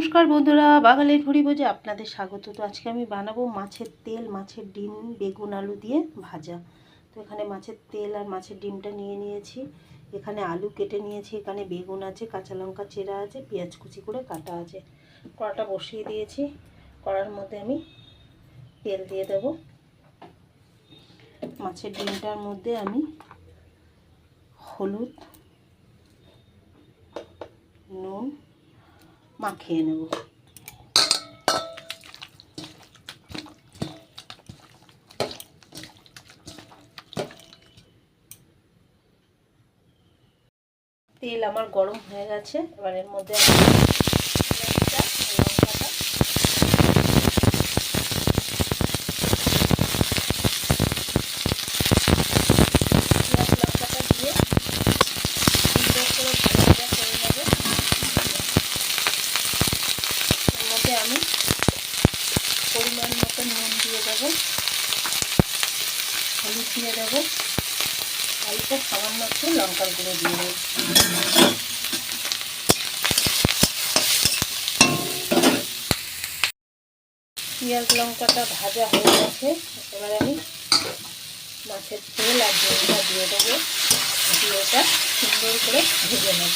নমস্কার বন্ধুরা, বাঙালির ভুড়ি ভোজে আপনাদের স্বাগত। তো আজকে আমি বানাবো মাছের তেল, মাছের ডিম, বেগুন আলু দিয়ে ভাজা। তো এখানে মাছের তেল আর মাছের ডিমটা নিয়ে নিয়েছি, এখানে আলু কেটে নিয়েছি, এখানে বেগুন আছে, কাঁচা লঙ্কা চেরা আছে, পেঁয়াজ কুচি করে কাটা আছে। কড়াটা বসিয়ে দিয়েছি, কড়ার মধ্যে আমি তেল দিয়ে দেব। মাছের ডিমটার মধ্যে আমি হলুদ, নুন মাখিয়ে নেব। তেল আমার গরম হয়ে গেছে, এবার এর মধ্যে লঙ্কাটা দিয়ে সুন্দর করে ভাজা করে নেব। এর মধ্যে আমি পরিমাণ মতো নুন দিয়ে দেবো, হলুদ দিয়ে দেবো, অল্প সামান্য একটু লঙ্কার গুঁড়ো দিয়ে দেবো। পেঁয়াজ লঙ্কাটা ভাজা হয়ে গেছে, এবার আমি মাছের তেল আর ডিমটা দিয়ে দেবো, দিয়ে এটা সুন্দর করে ভেজে নেব।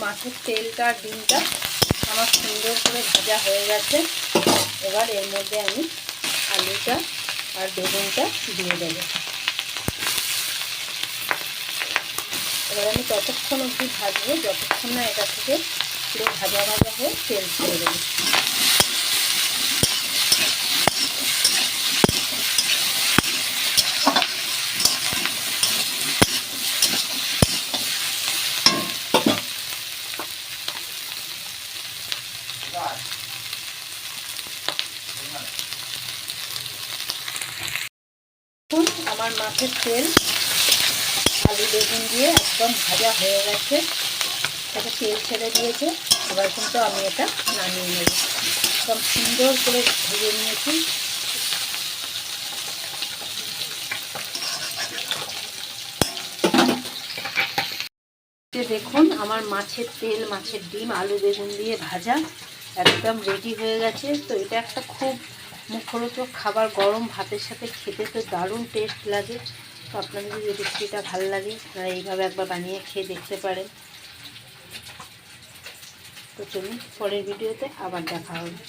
মাছের তেলটা আর ডিমটা আমার সুন্দর করে ভাজা হয়ে গেছে, এবার এর মধ্যে আমি আলুটা আর বেগুনটা দিয়ে দেবো। এবার আমি ততক্ষণ অবধি ভাজবো যতক্ষণ না এটা থেকে পুরো ভাজা ভাজা হয়ে তেল ছেড়ে দেবো। আমার মাছের তেল আলু বেগুন দিয়ে একদম ভাজা হয়ে গেছে, এটা তেল ছেড়ে দিয়েছে। এবার কিন্তু আমি এটা নামিয়ে নেব। একদম সুন্দর করে ভেজে নিয়েছি। দেখুন আমার মাছের তেল, মাছের ডিম, আলু বেগুন দিয়ে ভাজা একদম রেডি হয়ে গেছে। তো এটা একটা খুব মুখরোচক খাবার, গরম ভাতের সাথে খেতে তো দারুণ টেস্ট লাগে। তো আপনাদের যদি রেসিপিটা ভালো লাগে আপনারা এইভাবে একবার বানিয়ে খেয়ে দেখতে পারেন। তো চলুন পরের ভিডিওতে আবার দেখা হবে।